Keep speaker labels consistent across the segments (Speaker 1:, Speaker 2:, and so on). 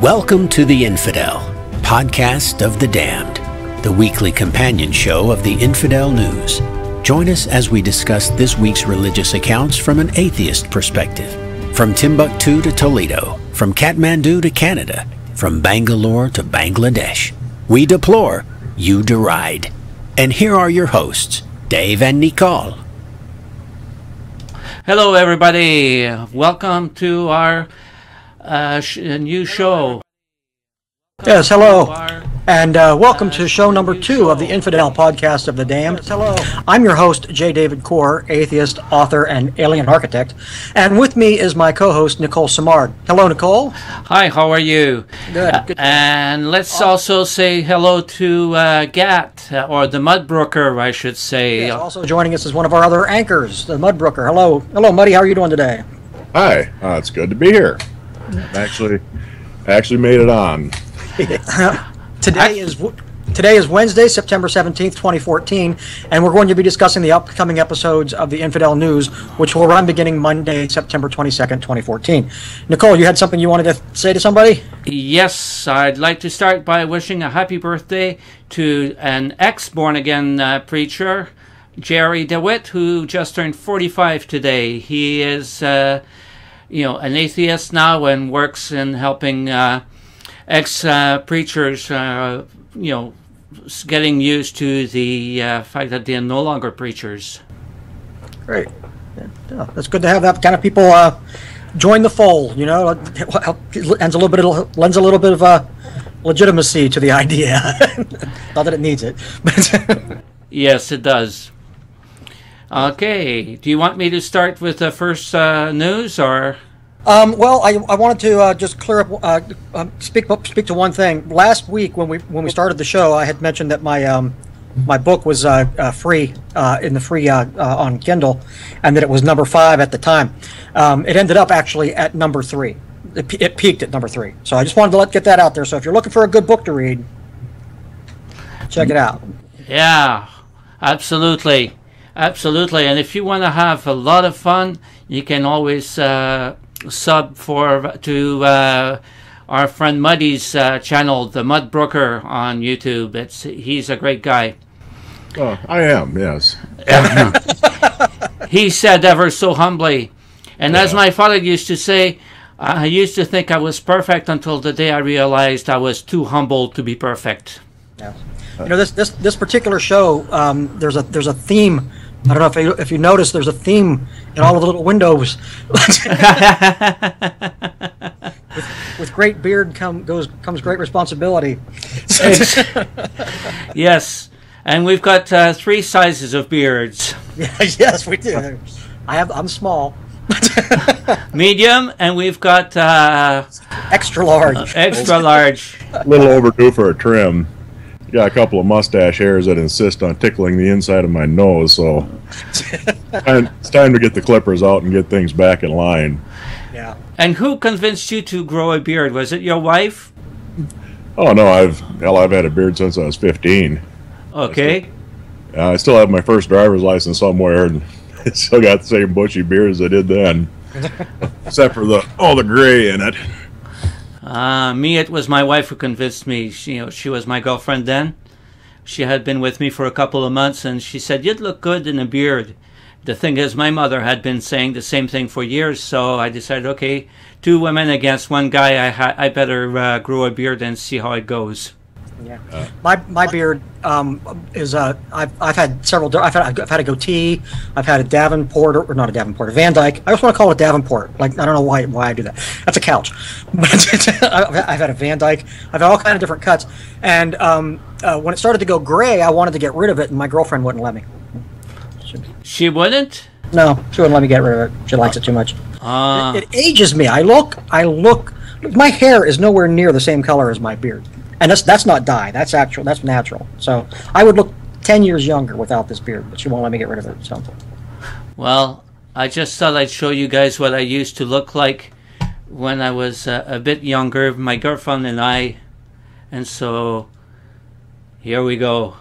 Speaker 1: Welcome to the Infidel, podcast of the damned, the weekly companion show of the Infidel News. Join us as we discuss this week's religious accounts from an atheist perspective. From Timbuktu to Toledo, from Kathmandu to Canada, from Bangalore to Bangladesh. We deplore, you deride. And here are your hosts, Dave and Nicole.
Speaker 2: Hello everybody, welcome to our new show.
Speaker 3: Yes, hello, and welcome to show number 2 of the Infidel podcast of the damned. Hello, I'm your host, J. David Core, atheist, author, and alien architect, and with me is my co-host, Nicole Simard. Hello, Nicole.
Speaker 2: Hi, how are you?
Speaker 3: Good.
Speaker 2: And let's also say hello to Gat, or the Mudbrooker, I should say.
Speaker 3: Yes, also joining us is one of our other anchors, the Mudbrooker. Hello, Muddy. How are you doing today?
Speaker 4: Hi, it's good to be here. Actually made it on.
Speaker 3: Today is Wednesday, September 17th, 2014, and we're going to be discussing the upcoming episodes of the Infidel News, which will run beginning Monday, September 22nd, 2014. Nicole, you had something you wanted to say to somebody?
Speaker 2: Yes, I'd like to start by wishing a happy birthday to an ex-born-again preacher, Jerry DeWitt, who just turned 45 today. He is, an atheist now and works in helping ex-preachers, getting used to the fact that they're no longer preachers.
Speaker 3: Great. Yeah, that's good to have that kind of people join the fold. Lends a little bit of legitimacy to the idea. Not that it needs it.
Speaker 2: Yes, it does. Okay. Do you want me to start with the first news, or?
Speaker 3: Well, I wanted to just clear up, speak to one thing. Last week when we started the show, I had mentioned that my book was free on Kindle, and that it was number 5 at the time. It ended up actually at number 3. It peaked at number 3. So I just wanted to get that out there. So if you're looking for a good book to read, check it out.
Speaker 2: Yeah, absolutely. And if you want to have a lot of fun, you can always sub to our friend Muddy's channel, the Mudbrooker, on YouTube. He's a great guy.
Speaker 4: Oh, I am, yes.
Speaker 2: He said ever so humbly. And as my father used to say, I used to think I was perfect until the day I realized I was too humble to be perfect.
Speaker 3: Yeah. This particular show, there's a theme. I don't know if you notice, there's a theme in all of the little windows. with great beard comes great responsibility.
Speaker 2: Yes, and we've got 3 sizes of beards.
Speaker 3: Yes, we do. I'm small.
Speaker 2: Medium, and we've got
Speaker 3: extra large.
Speaker 2: Extra large.
Speaker 4: A little overdue for a trim. Got a couple of mustache hairs that insist on tickling the inside of my nose, so it's time to get the clippers out and get things back in line.
Speaker 3: Yeah.
Speaker 2: And who convinced you to grow a beard? Was it your wife?
Speaker 4: Oh no, I've had a beard since I was 15.
Speaker 2: Okay.
Speaker 4: I still have my first driver's license somewhere, and it's still got the same bushy beard as I did then, except for the gray in it.
Speaker 2: It was my wife who convinced me. She was my girlfriend then. She had been with me for a couple of months, and she said, "You'd look good in a beard." The thing is, my mother had been saying the same thing for years, so I decided, okay, 2 women against 1 guy, I better grow a beard and see how it goes.
Speaker 3: Yeah, my beard is I've had several. I've had a goatee. I've had a Davenport, or not a Davenport, a Van Dyke. I just want to call it Davenport. Like, I don't know why I do that. That's a couch. But I've had a Van Dyke. I've had all kinds of different cuts. And when it started to go gray, I wanted to get rid of it, and my girlfriend wouldn't let me.
Speaker 2: She wouldn't?
Speaker 3: No, she wouldn't let me get rid of it. She likes it too much. It ages me. I look. My hair is nowhere near the same color as my beard. And that's not dye. That's natural. So I would look 10 years younger without this beard, but she won't let me get rid of it. So.
Speaker 2: Well, I just thought I'd show you guys what I used to look like when I was a bit younger, my girlfriend and I. And so here we go.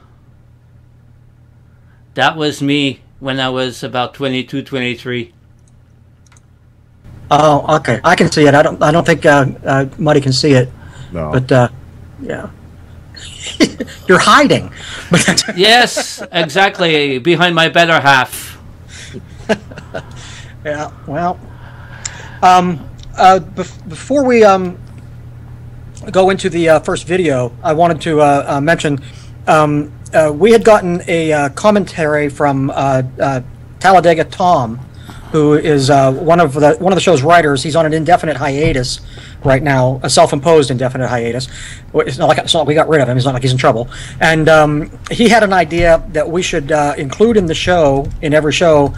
Speaker 2: That was me when I was about 22, 23.
Speaker 3: Oh, okay. I can see it. I don't think Muddy can see it.
Speaker 4: No.
Speaker 3: But yeah, you're hiding.
Speaker 2: Yes, exactly. Behind my better half.
Speaker 3: Yeah. Well, before we go into the first video, I wanted to mention we had gotten a commentary from Talladega Tom, who is one of the show's writers. He's on an indefinite hiatus right now, a self-imposed indefinite hiatus. It's not like we got rid of him. It's not like he's in trouble. And he had an idea that we should include in the show, in every show,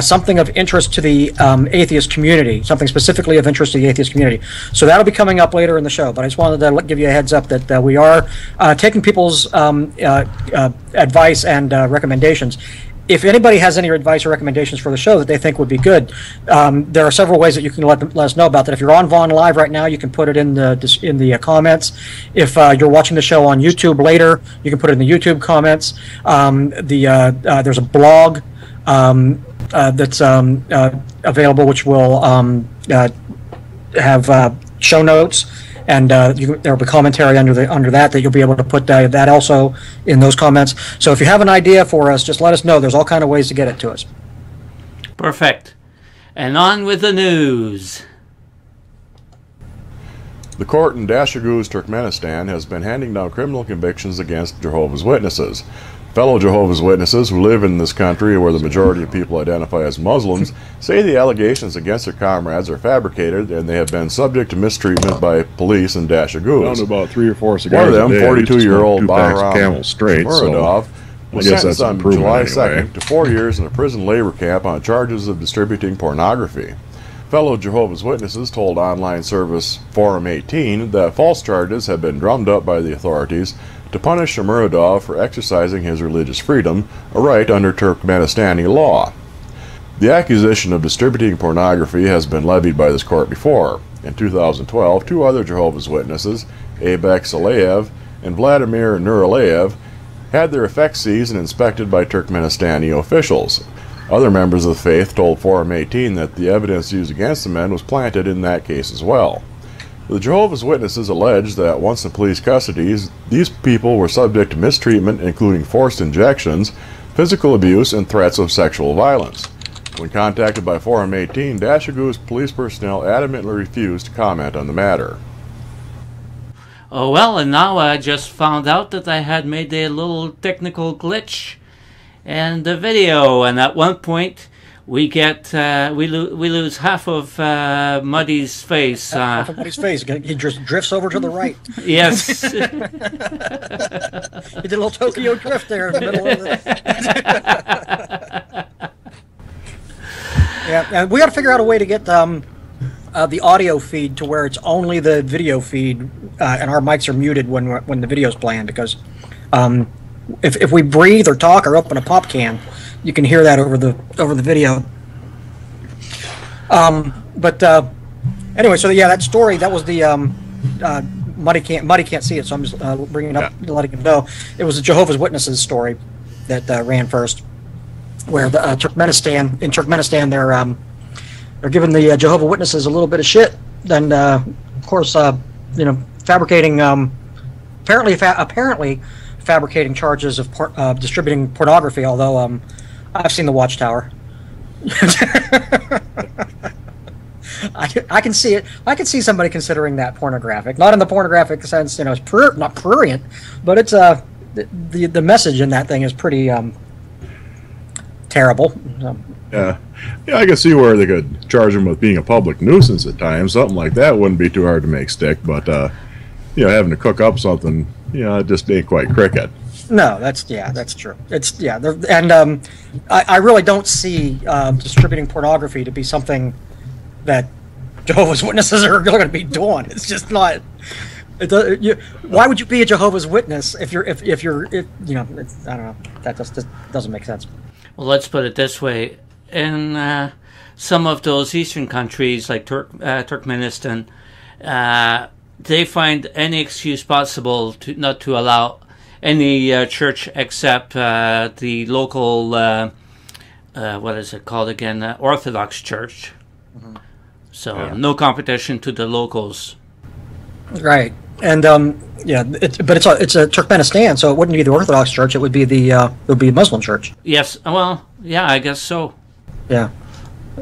Speaker 3: something of interest to the atheist community, something specifically of interest to the atheist community. So that'll be coming up later in the show. But I just wanted to give you a heads up that we are taking people's advice and recommendations. If anybody has any advice or recommendations for the show that they think would be good, there are several ways that you can let us know about that. If you're on Vaughn Live right now, you can put it in the comments. If you're watching the show on YouTube later, you can put it in the YouTube comments. There's a blog that's available, which will have show notes. And there will be commentary under that you'll be able to put that also in those comments. So if you have an idea for us, just let us know. There's all kind of ways to get it to us.
Speaker 2: Perfect. And on with the news.
Speaker 4: The court in Dashaguz, Turkmenistan has been handing down criminal convictions against Jehovah's Witnesses. Fellow Jehovah's Witnesses who live in this country, where the majority of people identify as Muslims, say the allegations against their comrades are fabricated and they have been subject to mistreatment by police in Dashaguz.
Speaker 5: Found about 3 or 4 cigars.
Speaker 4: One of them, 42-year-old
Speaker 5: Camel straight,
Speaker 4: Muradov, was sentenced on July 2nd
Speaker 5: anyway.
Speaker 4: to 4 years in a prison labor camp on charges of distributing pornography. Fellow Jehovah's Witnesses told online service Forum 18 that false charges had been drummed up by the authorities to punish Muradov for exercising his religious freedom, a right under Turkmenistani law. The accusation of distributing pornography has been levied by this court before. In 2012, 2 other Jehovah's Witnesses, Abek Saleyev and Vladimir Nuraleyev, had their effects seized and inspected by Turkmenistani officials. Other members of the faith told Forum 18 that the evidence used against the men was planted in that case as well. The Jehovah's Witnesses allege that once in police custody, these people were subject to mistreatment, including forced injections, physical abuse, and threats of sexual violence. When contacted by Forum 18, Dashaguz police personnel adamantly refused to comment on the matter.
Speaker 2: Oh well, and now I just found out that I had made a little technical glitch in the video, and at one point we get we lose half of Muddy's face.
Speaker 3: Half of Muddy's face. He just drifts over to the right.
Speaker 2: Yes.
Speaker 3: He did a little Tokyo drift there in the middle of it. Yeah, and we got to figure out a way to get the audio feed to where it's only the video feed, and our mics are muted when the video's playing, because if we breathe or talk or open a pop can, you can hear that over the video. But anyway, so yeah, that story, that was the Muddy can't see it, so I'm just bringing it up, letting him know. It was the Jehovah's Witnesses story that ran first, where the Turkmenistan they're giving the Jehovah's Witnesses a little bit of shit, and of course fabricating apparently fabricating charges of distributing pornography, although I've seen the Watchtower. I can see it. I can see somebody considering that pornographic, not in the pornographic sense, it's not prurient, but it's the message in that thing is pretty terrible.
Speaker 5: Yeah, I can see where they could charge him with being a public nuisance at times. Something like that wouldn't be too hard to make stick, but having to cook up something, it just ain't quite cricket.
Speaker 3: No, that's true. It's and I really don't see distributing pornography to be something that Jehovah's Witnesses are going to be doing. It's just not. Why would you be a Jehovah's Witness if you're I don't know. That just doesn't make sense.
Speaker 2: Well, let's put it this way: in some of those eastern countries, like Turkmenistan, they find any excuse possible not to allow any church except the local, what is it called again, Orthodox Church. Mm-hmm. So no competition to the locals.
Speaker 3: Right. And yeah, but it's a Turkmenistan, so it wouldn't be the Orthodox Church. It would be the Muslim Church.
Speaker 2: Yes. Well, yeah, I guess so.
Speaker 3: Yeah.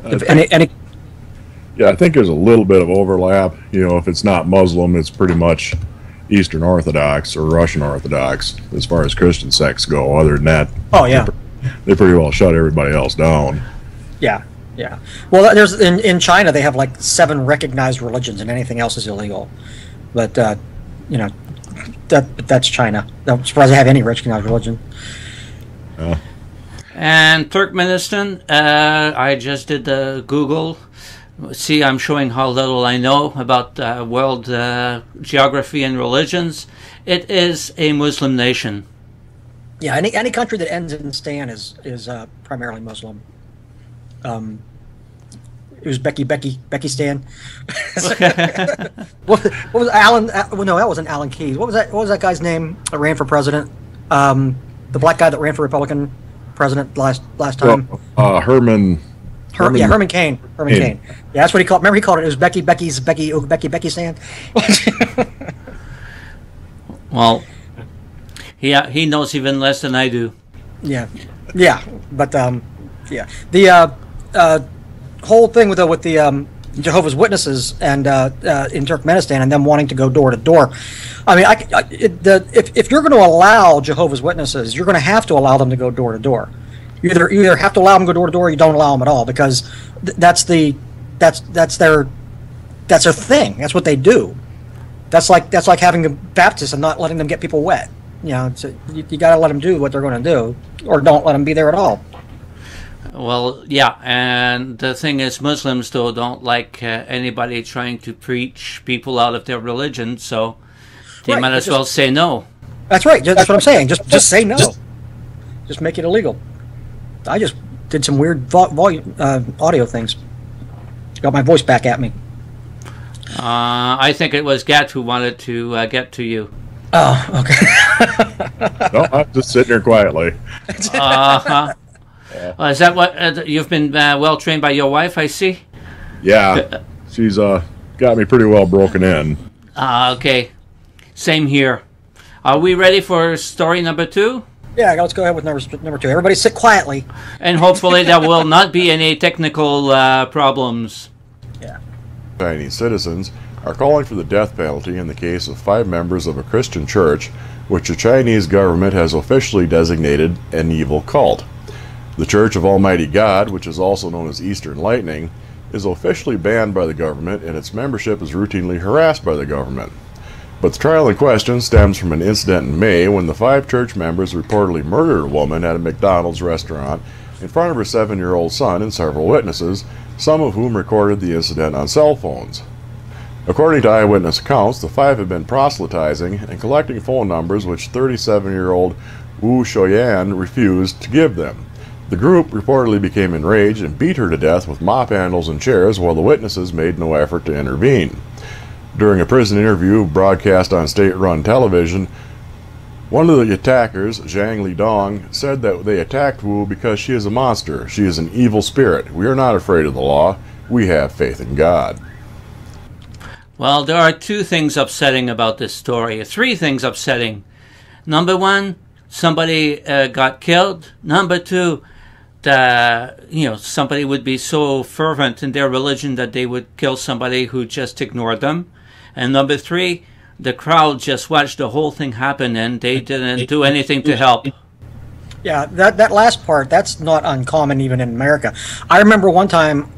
Speaker 3: If any.
Speaker 5: Yeah, I think there's a little bit of overlap. You know, if it's not Muslim, it's pretty much Eastern Orthodox or Russian Orthodox as far as Christian sects go. Other than that,
Speaker 3: Oh yeah.
Speaker 5: they pretty well shut everybody else down.
Speaker 3: Yeah. Yeah. Well, there's in China they have like 7 recognized religions, and anything else is illegal. But you know, that's China. I'm surprised they have any recognized religion.
Speaker 2: And Turkmenistan, I just did the Google. See, I'm showing how little I know about world geography and religions. It is a Muslim nation.
Speaker 3: Yeah, any country that ends in stan is primarily Muslim. It was Becky Stan. what was Alan? Well, no, that wasn't Alan Keyes. What was that guy's name that ran for president? The black guy that ran for Republican president last time.
Speaker 5: Well, Herman
Speaker 3: Cain. Herman Cain. Yeah, that's what he called. Remember, he called it. It was Becky Stan.
Speaker 2: Well, he knows even less than I do.
Speaker 3: Yeah, but yeah, the whole thing with the Jehovah's Witnesses and in Turkmenistan and them wanting to go door to door. I mean, if you're going to allow Jehovah's Witnesses, you're going to have to allow them to go door to door. You either have to allow them to go door to door, or you don't allow them at all, because that's their thing. That's what they do. That's like having a Baptist and not letting them get people wet. You know, you got to let them do what they're going to do, or don't let them be there at all.
Speaker 2: Well, yeah, and the thing is, Muslims, though, don't like anybody trying to preach people out of their religion, so they might as well say no.
Speaker 3: That's right. That's what I'm saying. Just say no. Just make it illegal. I just did some weird audio things. Got my voice back at me.
Speaker 2: I think it was Gat who wanted to get to you.
Speaker 3: Oh, okay.
Speaker 5: No, I'm just sitting here quietly.
Speaker 2: Uh-huh. Is that what you've been well trained by your wife? I see.
Speaker 5: Yeah, she's got me pretty well broken in.
Speaker 2: Okay, same here. Are we ready for story number 2?
Speaker 3: Yeah, let's go ahead with number 2. Everybody sit quietly.
Speaker 2: And hopefully there will not be any technical problems.
Speaker 3: Yeah.
Speaker 4: Chinese citizens are calling for the death penalty in the case of 5 members of a Christian church, which the Chinese government has officially designated an evil cult. The Church of Almighty God, which is also known as Eastern Lightning, is officially banned by the government, and its membership is routinely harassed by the government. But the trial in question stems from an incident in May when the 5 church members reportedly murdered a woman at a McDonald's restaurant in front of her 7-year-old son and several witnesses, some of whom recorded the incident on cell phones. According to eyewitness accounts, the 5 had been proselytizing and collecting phone numbers which 37-year-old Wu Shoyan refused to give them. The group reportedly became enraged and beat her to death with mop handles and chairs, while the witnesses made no effort to intervene. During a prison interview broadcast on state-run television, one of the attackers, Zhang Lidong, said that they attacked Wu because she is a monster. She is an evil spirit. We are not afraid of the law. We have faith in God.
Speaker 2: Well, there are 2 things upsetting about this story. 3 things upsetting. Number 1, somebody got killed. Number 2, somebody would be so fervent in their religion that they would kill somebody who just ignored them. And number 3, the crowd just watched the whole thing happen and they didn't do anything to help.
Speaker 3: Yeah, that last part, that's not uncommon even in America. I remember one time,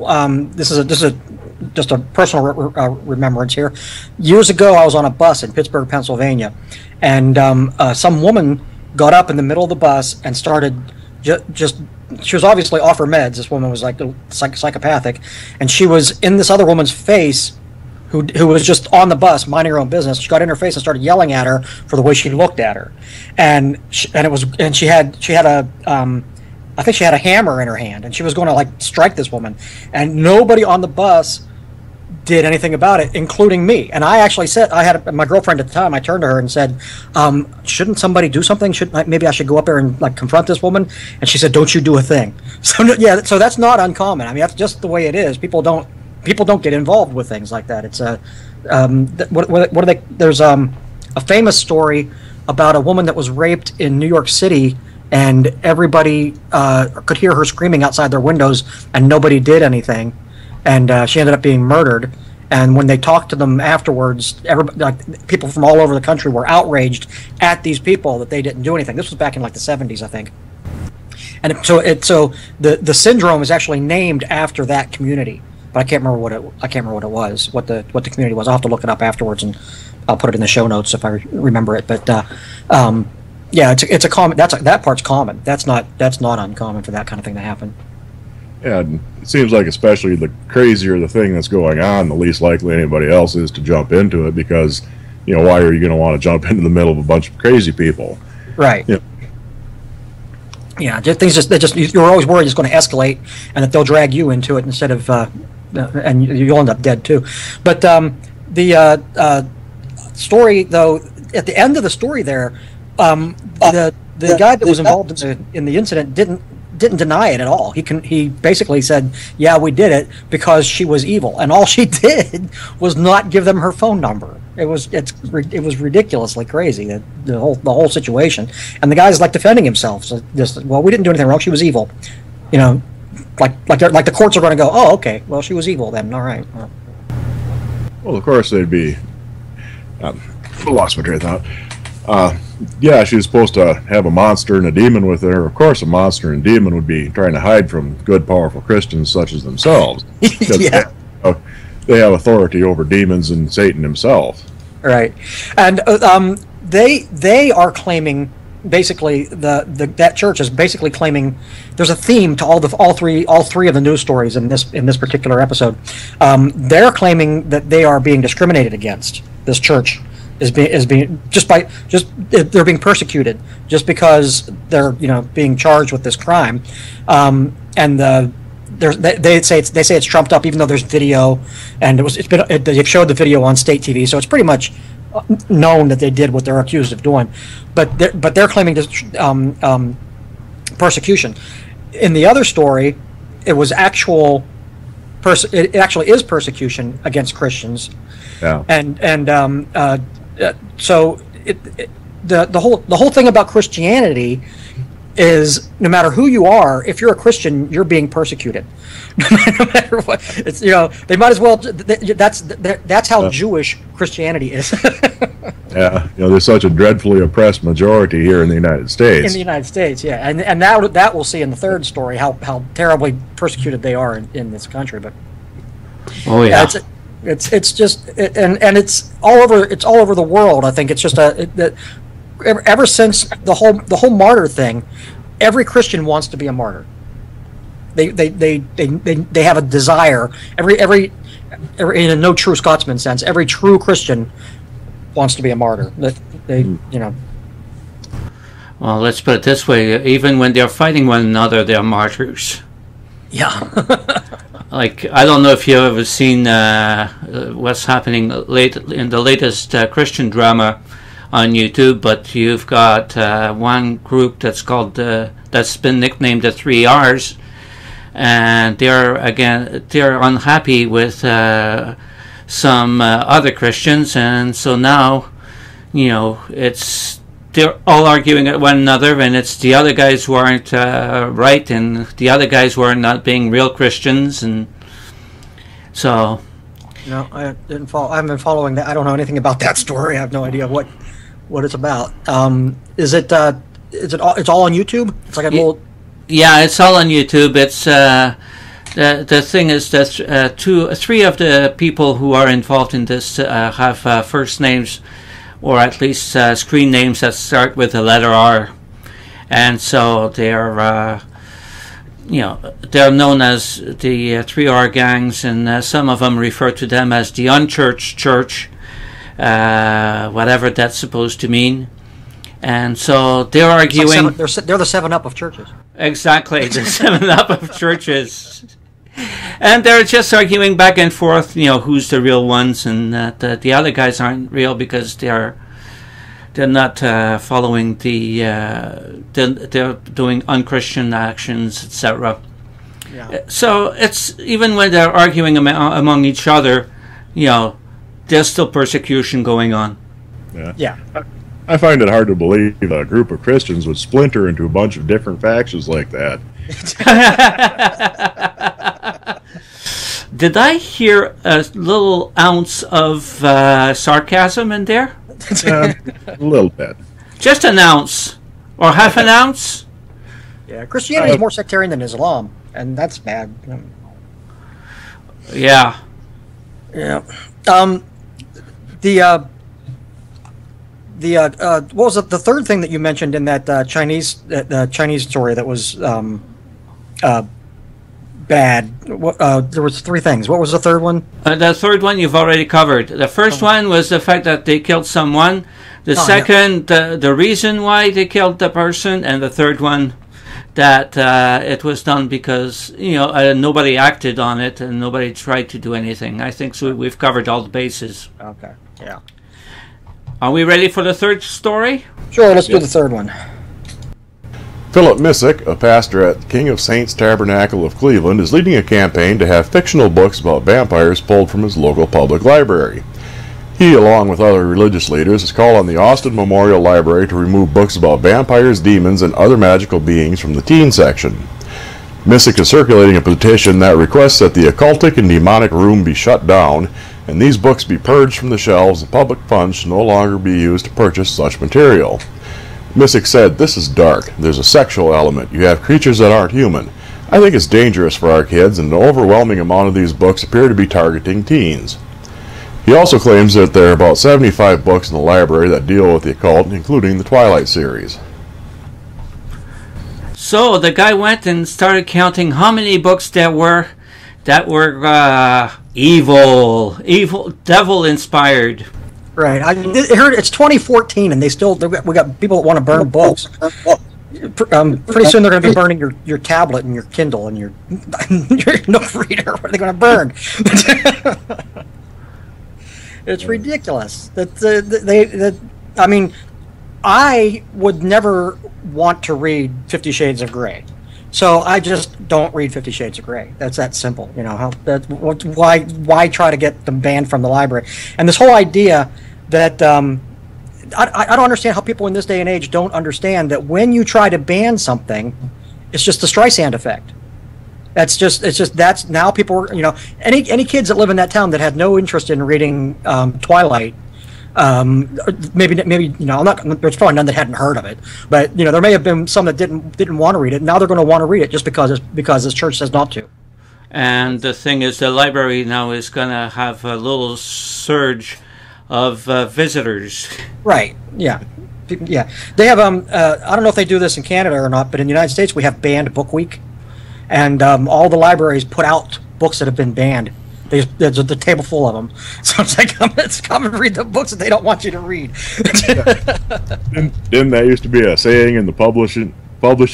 Speaker 3: this is just a personal remembrance here. Years ago, I was on a bus in Pittsburgh, Pennsylvania, and some woman got up in the middle of the bus and started she was obviously off her meds. This woman was like psychopathic, and she was in this other woman's face who was just on the bus minding her own business. She got in her face and started yelling at her for the way she looked at her, and she had a I think she had a hammer in her hand, and she was going to like strike this woman, and nobody on the bus did anything about it, including me. And I actually said, I had my girlfriend at the time. I turned to her and said, "Shouldn't somebody do something? Maybe I should go up there and like confront this woman?" And she said, "Don't you do a thing." So yeah, so that's not uncommon. I mean, that's just the way it is. People don't get involved with things like that. what are they? There's a famous story about a woman that was raped in New York City, and everybody could hear her screaming outside their windows, and nobody did anything, and she ended up being murdered. And when they talked to them afterwards, people from all over the country were outraged at these people that they didn't do anything. This was back in like the 70s, I think. And so the syndrome is actually named after that community, but I can't remember what it was, what the community was. I'll have to look it up afterwards, and I'll put it in the show notes if I remember it. But yeah, it's a common. That part's common. That's not uncommon for that kind of thing to happen.
Speaker 5: Yeah, and it seems like especially the crazier the thing that's going on, the least likely anybody else is to jump into it, because, you know, why are you going to want to jump into the middle of a bunch of crazy people?
Speaker 3: Right.
Speaker 5: You know,
Speaker 3: yeah, you're always worried it's going to escalate and that they'll drag you into it instead of, and you'll end up dead too. But the story, though, at the end of the story there, the guy that was involved in the incident didn't deny it at all. He basically said, "Yeah, we did it because she was evil, and all she did was not give them her phone number." It was ridiculously crazy, the whole situation. And the guy's like defending himself. So well, we didn't do anything wrong. She was evil, you know, like the courts are going to go, "Oh, okay, well, she was evil then. All right."
Speaker 5: well, of course they'd be. I lost my train of thought. Yeah, she was supposed to have a monster and a demon with her. Of course, a monster and demon would be trying to hide from good, powerful Christians such as themselves.
Speaker 3: Yeah.
Speaker 5: They have authority over demons and Satan himself.
Speaker 3: Right, and they are claiming, basically that church is basically claiming there's a theme to all three of the news stories in this particular episode. They're claiming that they are being discriminated against. This church is being they're being persecuted just because they're being charged with this crime, and they say it's trumped up, even though there's video, and they showed the video on state TV, so it's pretty much known that they did what they're accused of doing, but they're claiming this persecution. In the other story, it was it actually is persecution against Christians.
Speaker 5: Yeah.
Speaker 3: So the whole thing about Christianity is, no matter who you are, if you're a Christian, you're being persecuted. No matter what, it's they might as well. That's how Jewish Christianity is.
Speaker 5: Yeah, there's such a dreadfully oppressed majority here in the United States.
Speaker 3: In the United States, yeah, and that we'll see in the third story how terribly persecuted they are in this country. But
Speaker 2: oh yeah.
Speaker 3: It's just and it's all over the world. I think it's just ever since the whole martyr thing, every Christian wants to be a martyr. They have a desire. Every in a no true Scotsman sense, every true Christian wants to be a martyr.
Speaker 2: Well, let's put it this way: even when they're fighting one another, they're martyrs.
Speaker 3: Yeah.
Speaker 2: Like, I don't know if you've ever seen what's happening in the latest Christian drama on YouTube, but you've got one group that's been nicknamed the 3 R's, and they're unhappy with some other Christians, and so now, they're all arguing at one another, and it's the other guys who aren't right, and the other guys who are not being real Christians, and so.
Speaker 3: No, I didn't follow. I haven't been following that. I don't know anything about that story. I have no idea what it's about. Is it all? It's all on YouTube. It's like a little.
Speaker 2: Yeah, it's all on YouTube. It's the thing is that 3 of the people who are involved in this have first names, or at least screen names that start with the letter R, and so they're known as the 3R gangs, and some of them refer to them as the unchurched church, whatever that's supposed to mean. And so they're arguing.
Speaker 3: They're the 7-Up of churches.
Speaker 2: Exactly, the 7-Up of churches. And they're just arguing back and forth, who's the real ones, and that the other guys aren't real because they're not following they're doing unchristian actions, etc. Yeah. So it's even when they're arguing among each other, there's still persecution going on.
Speaker 3: Yeah.
Speaker 5: I find it hard to believe a group of Christians would splinter into a bunch of different factions like that.
Speaker 2: Did I hear a little ounce of sarcasm in there?
Speaker 5: A little bit.
Speaker 2: Just an ounce. Or half an ounce?
Speaker 3: Yeah, Christianity is more sectarian than Islam, and that's bad.
Speaker 2: Yeah.
Speaker 3: Yeah. What was it, the third thing that you mentioned in that Chinese story that was bad? There was three things. What was the third one?
Speaker 2: The third one you've already covered. The first one was the fact that they killed someone. The second, the reason why they killed the person, and the third one, that it was done because nobody acted on it and nobody tried to do anything. I think so. We've covered all the bases.
Speaker 3: Okay. Yeah.
Speaker 2: Are we ready for the third story?
Speaker 3: Sure. Let's do the third one.
Speaker 4: Philip Missick, a pastor at King of Saints Tabernacle of Cleveland, is leading a campaign to have fictional books about vampires pulled from his local public library. He, along with other religious leaders, has called on the Austin Memorial Library to remove books about vampires, demons, and other magical beings from the teen section. Missick is circulating a petition that requests that the occultic and demonic room be shut down, and these books be purged from the shelves, and public funds should no longer be used to purchase such material. Missick said, "This is dark. There's a sexual element. You have creatures that aren't human. I think it's dangerous for our kids, and an overwhelming amount of these books appear to be targeting teens." He also claims that there are about 75 books in the library that deal with the occult, including the Twilight series.
Speaker 2: So the guy went and started counting how many books there were that were evil, devil-inspired.
Speaker 3: Right. I heard it's 2014, and we got people that want to burn books. Pretty soon they're going to be burning your tablet and your Kindle and your note reader. What are they going to burn? It's ridiculous. I mean, I would never want to read 50 Shades of Grey, so I just don't read 50 Shades of Grey. That's that simple. Why try to get them banned from the library? And this whole idea that I don't understand how people in this day and age don't understand that when you try to ban something, it's just the Streisand effect. That's now people are, any kids that live in that town that had no interest in reading Twilight, maybe there's probably none that hadn't heard of it, but there may have been some that didn't want to read it. Now they're going to want to read it just because this church says not to.
Speaker 2: And the thing is, the library now is going to have a little surge of visitors.
Speaker 3: Right. Yeah. Yeah. They have I don't know if they do this in Canada or not, but in the United States we have banned book week. And all the libraries put out books that have been banned. There's a table full of them. So it's like, come and read the books that they don't want you to read.
Speaker 5: Didn't that used to be a saying in the publishing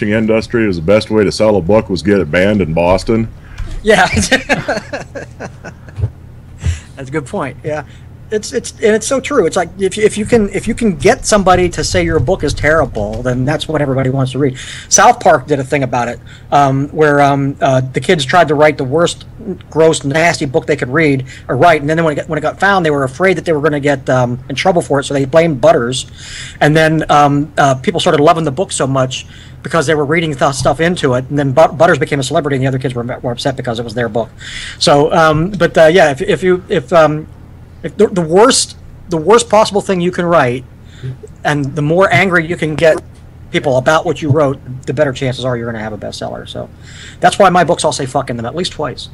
Speaker 5: industry? Is the best way to sell a book was get it banned in Boston?
Speaker 3: Yeah. That's a good point. Yeah. It's so true. It's like if you can get somebody to say your book is terrible, then that's what everybody wants to read. South Park did a thing about it, where the kids tried to write the worst, gross, nasty book they could read or write, and then when it got found, they were afraid that they were going to get in trouble for it, so they blamed Butters, and then people started loving the book so much because they were reading stuff into it, and then Butters became a celebrity, and the other kids were upset because it was their book. So, yeah, if the worst possible thing you can write, and the more angry you can get people about what you wrote, the better chances are you're going to have a bestseller. So that's why my books all say "fuck" in them at least twice.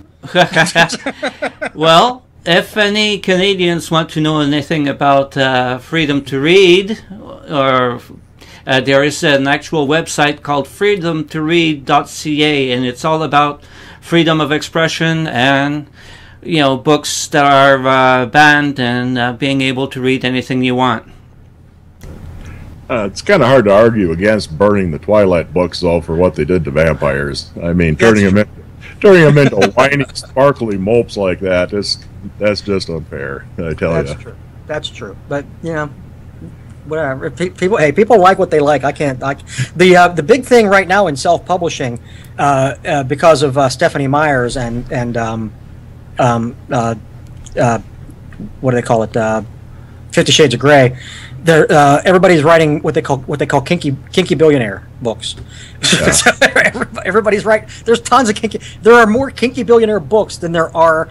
Speaker 2: Well, if any Canadians want to know anything about freedom to read, or there is an actual website called freedomtoread.ca, and it's all about freedom of expression and books that are banned and being able to read anything you want.
Speaker 5: It's kind of hard to argue against burning the Twilight books, though, for what they did to vampires. I mean, turning them into whiny, sparkly mopes like that, that's just unfair, I tell you.
Speaker 3: That's true. That's true. But, whatever. People like what they like. I can't. The big thing right now in self-publishing, because of Stephanie Myers and what do they call it? 50 Shades of Grey. Everybody's writing what they call kinky billionaire books.
Speaker 5: Yeah.
Speaker 3: So everybody's right. There's tons of kinky. There are more kinky billionaire books than there are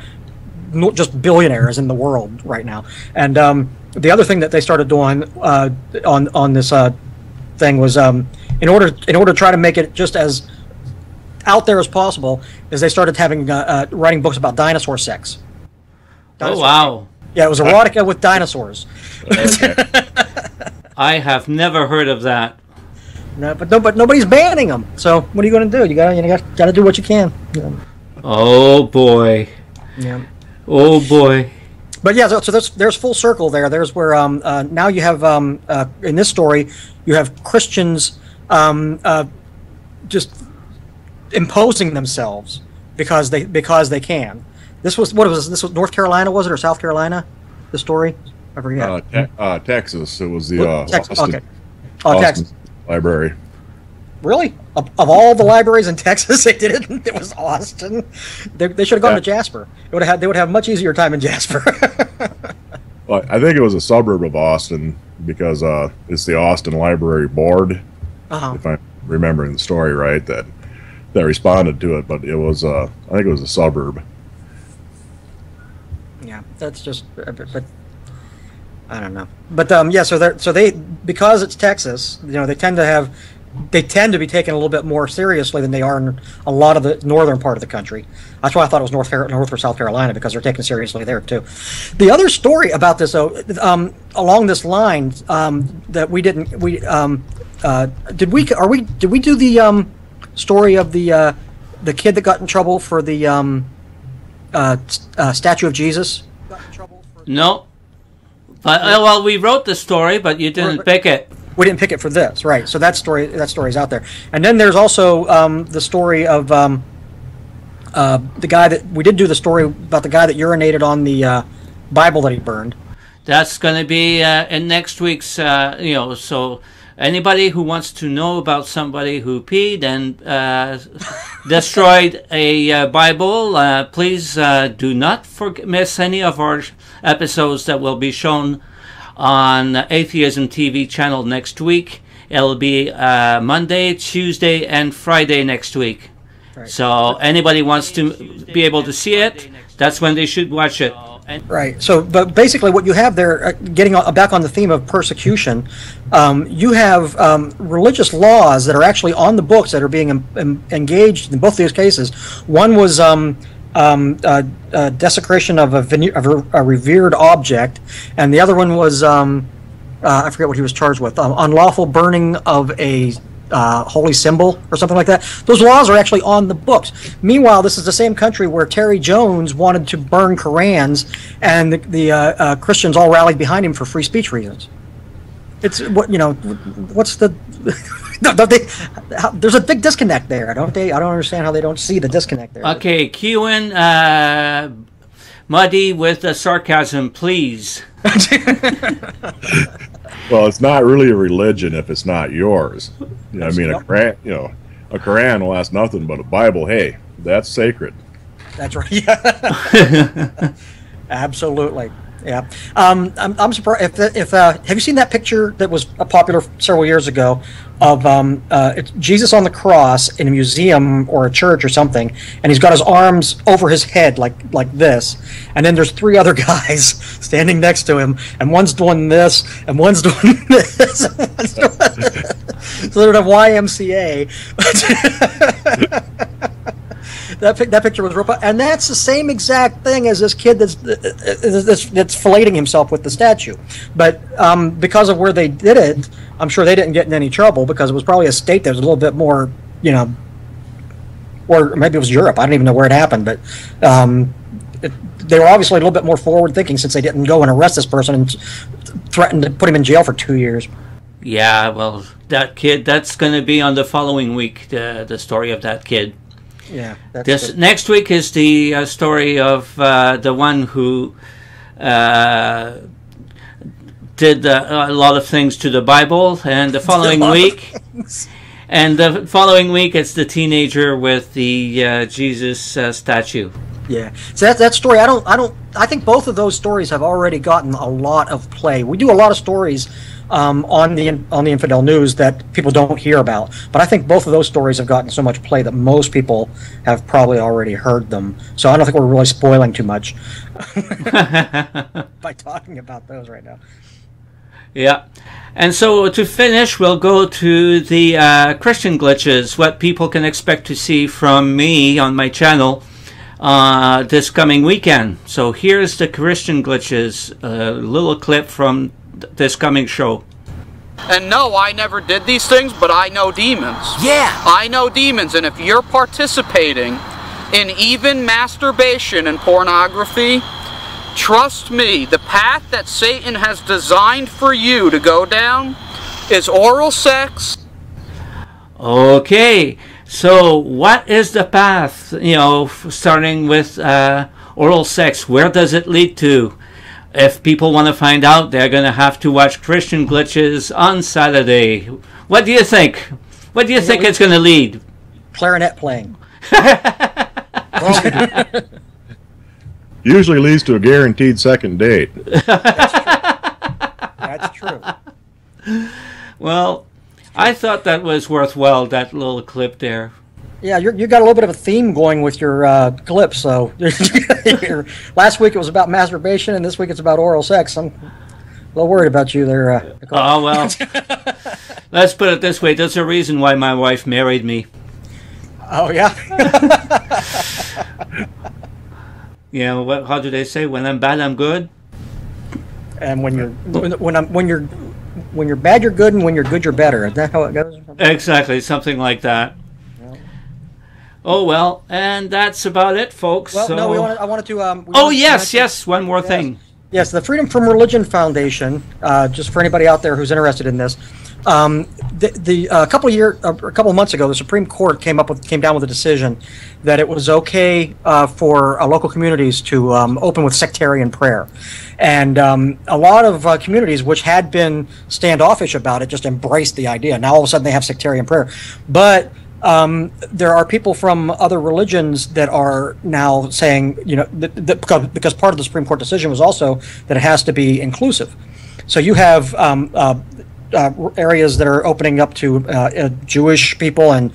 Speaker 3: just billionaires in the world right now. And the other thing that they started doing on this thing was in order to try to make it just as out there as possible, is they started having writing books about dinosaur sex.
Speaker 2: Oh wow!
Speaker 3: Yeah, it was erotica with dinosaurs.
Speaker 5: Okay.
Speaker 2: I have never heard of that.
Speaker 3: No, but nobody's banning them. So what are you going to do? You got to do what you can. Yeah.
Speaker 2: Oh boy!
Speaker 3: Yeah.
Speaker 2: Oh boy!
Speaker 3: But yeah, so there's full circle there. There's where now you have in this story you have Christians just imposing themselves because they can. This was North Carolina, was it, or South Carolina? The story, I forget.
Speaker 5: Texas. It was the
Speaker 3: Texas.
Speaker 5: Austin,
Speaker 3: Okay. Oh,
Speaker 5: Austin
Speaker 3: Texas.
Speaker 5: Library.
Speaker 3: Really? Of all the libraries in Texas, they did it. It was Austin. They should have gone to Jasper. They would have a much easier time in Jasper.
Speaker 5: Well, I think it was a suburb of Austin because it's the Austin Library Board, if I'm remembering the story right, that responded to it. But it was I think it was a suburb.
Speaker 3: Yeah, that's just. But I don't know. But yeah, so they because it's Texas, they tend to be taken a little bit more seriously than they are in a lot of the northern part of the country. That's why I thought it was North or South Carolina, because they're taken seriously there too. The other story about this, though, along this line, that we did we do the story of the kid that got in trouble for the statue of Jesus?
Speaker 2: No. But well, we wrote the story, but you didn't pick it.
Speaker 3: We didn't pick it for this, right? So that story's out there. And then there's also the story of the guy that we did do the story about the guy that urinated on the Bible that he burned.
Speaker 2: That's going to be in next week's. So anybody who wants to know about somebody who peed and destroyed a Bible, please do not miss any of our episodes that will be shown on Atheism TV channel next week. It'll be Monday, Tuesday, and Friday next week. Right. So anybody wants to be able to see it, that's when they should watch it.
Speaker 3: Right. So, but basically, what you have there, getting back on the theme of persecution, you have religious laws that are actually on the books that are being engaged in both these cases. One was desecration of a revered object, and the other one was I forget what he was charged with, unlawful burning of a holy symbol or something like that. Those laws are actually on the books. Meanwhile, this is the same country where Terry Jones wanted to burn Korans, and the Christians all rallied behind him for free speech reasons. It's what's the there's a big disconnect there, don't they? I don't understand how they don't see the disconnect there.
Speaker 2: Okay, cue in Muddy with the sarcasm, please.
Speaker 5: Well, it's not really a religion if it's not yours. I mean, a Quran will ask nothing, but a Bible, hey, that's sacred.
Speaker 3: That's right. Yeah. Absolutely. Yeah. I'm surprised if have you seen that picture that was popular several years ago of it's Jesus on the cross in a museum or a church or something, and he's got his arms over his head like this, and then there's three other guys standing next to him, and one's doing this and one's doing this, and one's doing this. So they're the YMCA. That picture was real, and that's the same exact thing as this kid that's filleting himself with the statue. But because of where they did it, I'm sure they didn't get in any trouble, because it was probably a state that was a little bit more, or maybe it was Europe. I don't even know where it happened, but they were obviously a little bit more forward thinking, since they didn't go and arrest this person and threatened to put him in jail for 2 years. Yeah,
Speaker 2: well, that kid, that's going to be on the following week, the story of that kid.
Speaker 3: Yeah.
Speaker 2: This next week is the story of the one who did a lot of things to the Bible, and the following week, it's the teenager with the Jesus statue.
Speaker 3: Yeah. So that story, I think both of those stories have already gotten a lot of play. We do a lot of stories on the Infidel News that people don't hear about, but I think both of those stories have gotten so much play that most people have probably already heard them. So I don't think we're really spoiling too much by talking about those right now.
Speaker 2: Yeah. And so to finish, we'll go to the Christian glitches, what people can expect to see from me on my channel this coming weekend. So here's the Christian glitches, a little clip from this coming show.
Speaker 6: And no, I never did these things, but I know demons.
Speaker 7: Yeah!
Speaker 6: I know demons, and if you're participating in even masturbation and pornography, trust me, the path that Satan has designed for you to go down is oral sex.
Speaker 2: Okay, so what is the path, starting with oral sex? Where does it lead to? If people want to find out, they're going to have to watch Christian Glitches on Saturday. What do you think? What do you think it's going to lead?
Speaker 3: Clarinet playing.
Speaker 5: Usually leads to a guaranteed second date.
Speaker 3: That's true.
Speaker 2: Well, I thought that was worthwhile, that little clip there.
Speaker 3: Yeah, you got a little bit of a theme going with your clips. So last week it was about masturbation, and this week it's about oral sex. I'm a little worried about you there.
Speaker 2: Oh, well, let's put it this way. There's a reason why my wife married me.
Speaker 3: Oh, yeah?
Speaker 2: How do they say? When I'm bad, I'm good?
Speaker 3: And when you're bad, you're good, and when you're good, you're better. Is that how it goes?
Speaker 2: Exactly, something like that. Oh, well, and that's about it, folks.
Speaker 3: Well,
Speaker 2: so...
Speaker 3: no, I wanted to...
Speaker 2: yes, one more thing.
Speaker 3: Yes, the Freedom from Religion Foundation, just for anybody out there who's interested in this, a couple of months ago, the Supreme Court came down with a decision that it was okay for local communities to open with sectarian prayer, and a lot of communities which had been standoffish about it just embraced the idea. Now all of a sudden they have sectarian prayer, but there are people from other religions that are now saying, because part of the Supreme Court decision was also that it has to be inclusive. So you have areas that are opening up to Jewish people and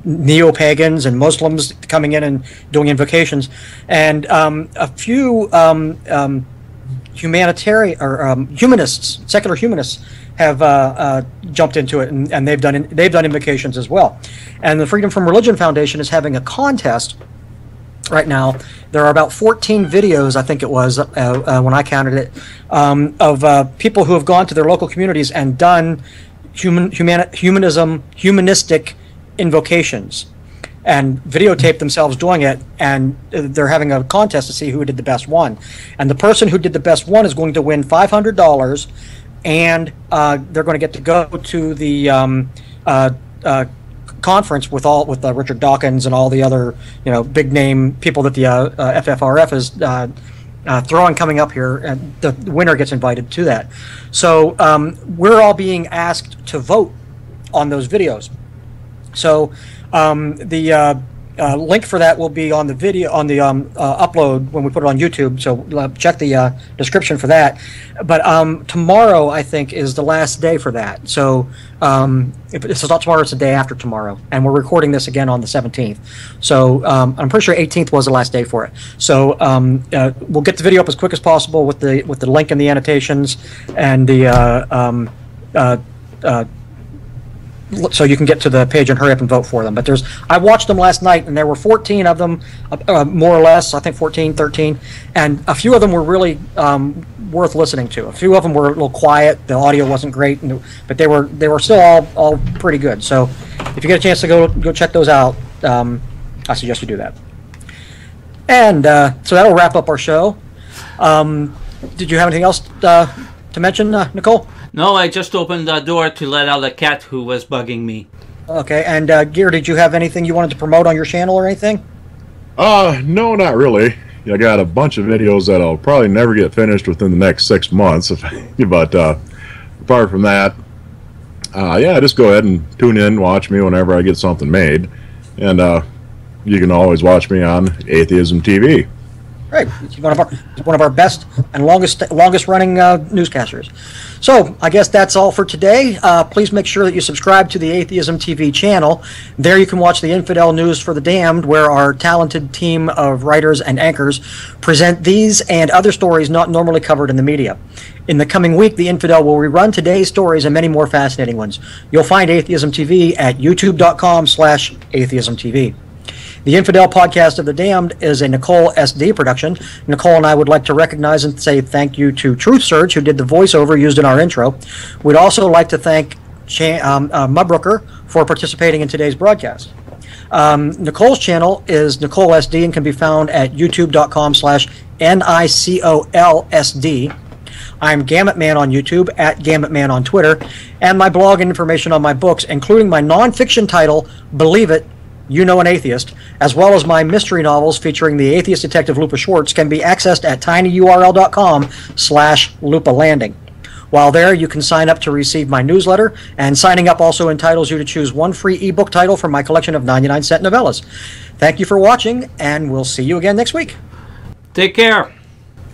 Speaker 3: neo-pagans and Muslims coming in and doing invocations, and a few humanitarian or humanists, secular humanists, have jumped into it, and they've done invocations as well. And the Freedom from Religion Foundation is having a contest right now. There are about 14 videos, I think it was, when I counted it, of people who have gone to their local communities and done humanistic invocations, and videotaped themselves doing it, and they're having a contest to see who did the best one. And the person who did the best one is going to win $500, and they're going to get to go to the conference with Richard Dawkins and all the other big name people that the FFRF is throwing coming up here, and the winner gets invited to that. So we're all being asked to vote on those videos. So the link for that will be on the video, on the upload when we put it on YouTube. So check the description for that. But tomorrow, I think, is the last day for that. So if it's not tomorrow, it's the day after tomorrow, and we're recording this again on the 17th. So I'm pretty sure 18th was the last day for it. So we'll get the video up as quick as possible with the link and the annotations and the so you can get to the page and hurry up and vote for them. But I watched them last night, and there were 14 of them, more or less, I think 14, 13, and a few of them were really worth listening to. A few of them were a little quiet, the audio wasn't great, but they were still all pretty good. So if you get a chance to go check those out, I suggest you do that. And so that'll wrap up our show. Did you have anything else to mention, Nicole?
Speaker 2: No, I just opened the door to let out a cat who was bugging me.
Speaker 3: Okay, and Gear, did you have anything you wanted to promote on your channel or anything?
Speaker 5: No, not really. I got a bunch of videos that I'll probably never get finished within the next 6 months. But apart from that, yeah, just go ahead and tune in, watch me whenever I get something made. And you can always watch me on Atheism TV.
Speaker 3: Right, he's one of our best and longest running newscasters. So I guess that's all for today. Please make sure that you subscribe to the Atheism TV channel. There you can watch the Infidel News for the Damned, where our talented team of writers and anchors present these and other stories not normally covered in the media. In the coming week, the Infidel will rerun today's stories and many more fascinating ones. You'll find Atheism TV at youtube.com/atheismtv. The Infidel Podcast of the Damned is a Nicole SD production. Nicole and I would like to recognize and say thank you to Truth Surge, who did the voiceover used in our intro. We'd also like to thank Mubrooker for participating in today's broadcast. Nicole's channel is Nicole SD and can be found at youtube.com/NICOLSD. I'm Gamut Man on YouTube, at Gamut Man on Twitter, and my blog and information on my books, including my nonfiction title, Believe It, You Know an Atheist, as well as my mystery novels featuring the atheist detective Lupa Schwartz, can be accessed at tinyurl.com/Lupa Landing. While there, you can sign up to receive my newsletter, and signing up also entitles you to choose one free ebook title from my collection of 99-cent novellas. Thank you for watching, and we'll see you again next week.
Speaker 2: Take care.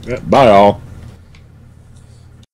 Speaker 5: Yeah, bye, all.